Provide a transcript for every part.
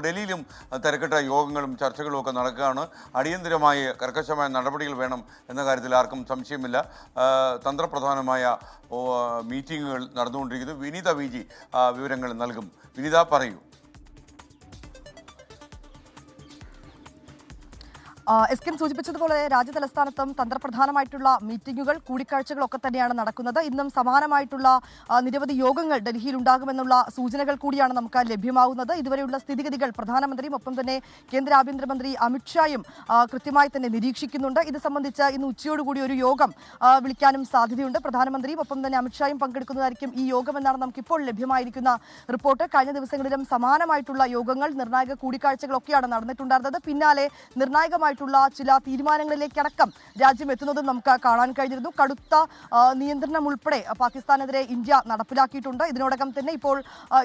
ഡൽഹിയിലും തിരക്കിട്ട യോഗങ്ങളും ചർച്ചകളും ഒക്കെ നടക്കുകയാണ്. അടിയന്തരമായി കർക്കശമായ നടപടികൾ വേണം എന്ന കാര്യത്തിൽ ആർക്കും സംശയമില്ല. തന്ത്രപ്രധാനമായ മീറ്റിങ്ങുകൾ നടന്നുകൊണ്ടിരിക്കുന്നു. വിനീത വി.ജി വിവരങ്ങൾ നൽകും. വിനീത, പറയൂ. എസ്കിൻ സൂചിപ്പിച്ചതുപോലെ രാജ്യതലസ്ഥാനത്തും തന്ത്രപ്രധാനമായിട്ടുള്ള മീറ്റിംഗുകൾ, കൂടിക്കാഴ്ചകളൊക്കെ തന്നെയാണ് നടക്കുന്നത്. ഇന്നും സമാനമായിട്ടുള്ള നിരവധി യോഗങ്ങൾ ഡൽഹിയിൽ ഉണ്ടാകുമെന്നുള്ള സൂചനകൾ കൂടിയാണ് നമുക്ക് ലഭ്യമാകുന്നത്. ഇതുവരെയുള്ള സ്ഥിതിഗതികൾ പ്രധാനമന്ത്രിയും ഒപ്പം തന്നെ കേന്ദ്ര ആഭ്യന്തരമന്ത്രി അമിത്ഷായും കൃത്യമായി തന്നെ നിരീക്ഷിക്കുന്നുണ്ട്. ഇത് സംബന്ധിച്ച് ഇന്ന് ഉച്ചയോടുകൂടി ഒരു യോഗം വിളിക്കാനും സാധ്യതയുണ്ട്. പ്രധാനമന്ത്രിയും ഒപ്പം തന്നെ അമിത്ഷായും പങ്കെടുക്കുന്നതായിരിക്കും ഈ യോഗമെന്നാണ് നമുക്കിപ്പോൾ ലഭ്യമായിരിക്കുന്ന റിപ്പോർട്ട്. കഴിഞ്ഞ ദിവസങ്ങളിലും സമാനമായിട്ടുള്ള യോഗങ്ങൾ, നിർണായക കൂടിക്കാഴ്ചകളൊക്കെയാണ് നടന്നിട്ടുണ്ടായിരുന്നത്. പിന്നാലെ നിർണായകമായി ചില തീരുമാനങ്ങളിലേക്കടക്കം രാജ്യം എത്തുന്നതും നമുക്ക് കാണാൻ കഴിഞ്ഞിരുന്നു. കടുത്ത നിയന്ത്രണം ഉൾപ്പെടെ പാകിസ്ഥാനെതിരെ ഇന്ത്യ നടപ്പിലാക്കിയിട്ടുണ്ട്. ഇതിനോടകം തന്നെ ഇപ്പോൾ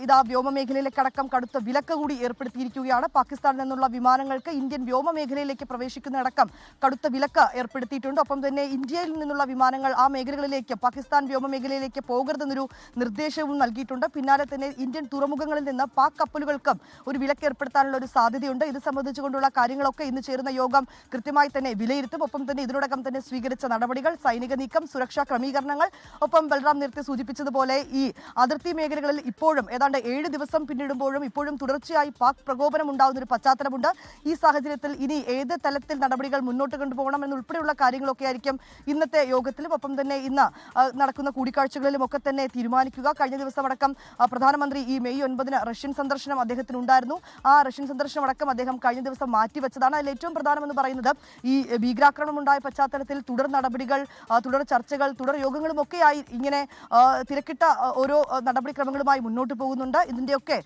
ഇതാ വ്യോമമേഖലയിലേക്കടക്കം കടുത്ത വിലക്ക് കൂടി ഏർപ്പെടുത്തിയിരിക്കുകയാണ്. പാകിസ്ഥാനിൽ നിന്നുള്ള വിമാനങ്ങൾക്ക് ഇന്ത്യൻ വ്യോമമേഖലയിലേക്ക് പ്രവേശിക്കുന്നതടക്കം കടുത്ത വിലക്ക് ഏർപ്പെടുത്തിയിട്ടുണ്ട്. ഒപ്പം തന്നെ ഇന്ത്യയിൽ നിന്നുള്ള വിമാനങ്ങൾ ആ മേഖലകളിലേക്ക്, പാകിസ്ഥാൻ വ്യോമമേഖലയിലേക്ക് പോകരുതെന്നൊരു നിർദ്ദേശവും നൽകിയിട്ടുണ്ട്. പിന്നാലെ തന്നെ ഇന്ത്യൻ തുറമുഖങ്ങളിൽ നിന്ന് പാക് കപ്പലുകൾക്കും ഒരു വിലക്ക് ഏർപ്പെടുത്താനുള്ള ഒരു സാധ്യതയുണ്ട്. ഇത് സംബന്ധിച്ചുകൊണ്ടുള്ള കാര്യങ്ങളൊക്കെ ഇന്ന് ചേരുന്ന യോഗം കൃത്യമായി തന്നെ വിലയിരുത്തും. ഒപ്പം തന്നെ ഇതിനോടകം തന്നെ സ്വീകരിച്ച നടപടികൾ, സൈനിക നീക്കം, സുരക്ഷാ ക്രമീകരണങ്ങൾ, ഒപ്പം ബൽറാം നേരത്തെ സൂചിപ്പിച്ചതുപോലെ ഈ അതിർത്തി മേഖലകളിൽ ഇപ്പോഴും ഏതാണ്ട് 7 ദിവസം പിന്നിടുമ്പോഴും ഇപ്പോഴും തുടർച്ചയായി പാക് പ്രകോപനം ഉണ്ടാകുന്ന ഒരു പശ്ചാത്തലമുണ്ട്. ഈ സാഹചര്യത്തിൽ ഇനി ഏത് തലത്തിൽ നടപടികൾ മുന്നോട്ട് കൊണ്ടുപോകണം എന്നുൾപ്പെടെയുള്ള കാര്യങ്ങളൊക്കെ ആയിരിക്കും ഇന്നത്തെ യോഗത്തിലും ഒപ്പം തന്നെ ഇന്ന് നടക്കുന്ന കൂടിക്കാഴ്ചകളിലും ഒക്കെ തന്നെ തീരുമാനിക്കുക. കഴിഞ്ഞ ദിവസം അടക്കം പ്രധാനമന്ത്രി ഈ മെയ് 9 റഷ്യൻ സന്ദർശനം അദ്ദേഹത്തിനുണ്ടായിരുന്നു. ആ റഷ്യൻ സന്ദർശനം അടക്കം അദ്ദേഹം കഴിഞ്ഞ ദിവസം മാറ്റിവെച്ചതാണ്. അതിൽ ഏറ്റവും പ്രധാനമെന്ന് പറയുന്നത് ഈ ഭീകരാക്രമണം ഉണ്ടായ പശ്ചാത്തലത്തിൽ തുടർ നടപടികൾ, തുടർ ചർച്ചകൾ, തുടർ യോഗങ്ങളും ഒക്കെയായി ഇങ്ങനെ തിരക്കിട്ട ഓരോ നടപടിക്രമങ്ങളുമായി മുന്നോട്ട് പോകുന്നുണ്ട്. ഇതിന്റെയൊക്കെ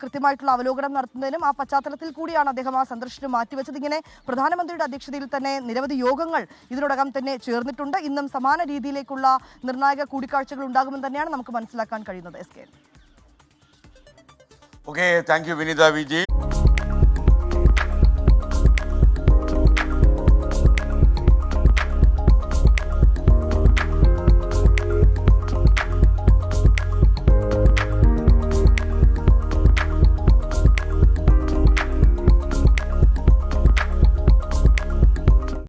കൃത്യമായിട്ടുള്ള അവലോകനം നടത്തുന്നതിനും ആ പശ്ചാത്തലത്തിൽ കൂടിയാണ് അദ്ദേഹം ആ സന്ദർശനം മാറ്റിവെച്ചത്. ഇങ്ങനെ പ്രധാനമന്ത്രിയുടെ അധ്യക്ഷതയിൽ തന്നെ നിരവധി യോഗങ്ങൾ ഇതിനോടകം തന്നെ ചേർന്നിട്ടുണ്ട്. ഇന്നും സമാന രീതിയിലേക്കുള്ള നിർണായക കൂടിക്കാഴ്ചകൾ ഉണ്ടാകുമെന്ന് തന്നെയാണ് നമുക്ക് മനസ്സിലാക്കാൻ കഴിയുന്നത്. S K. Okay, thank you Vineetha വി.ജി.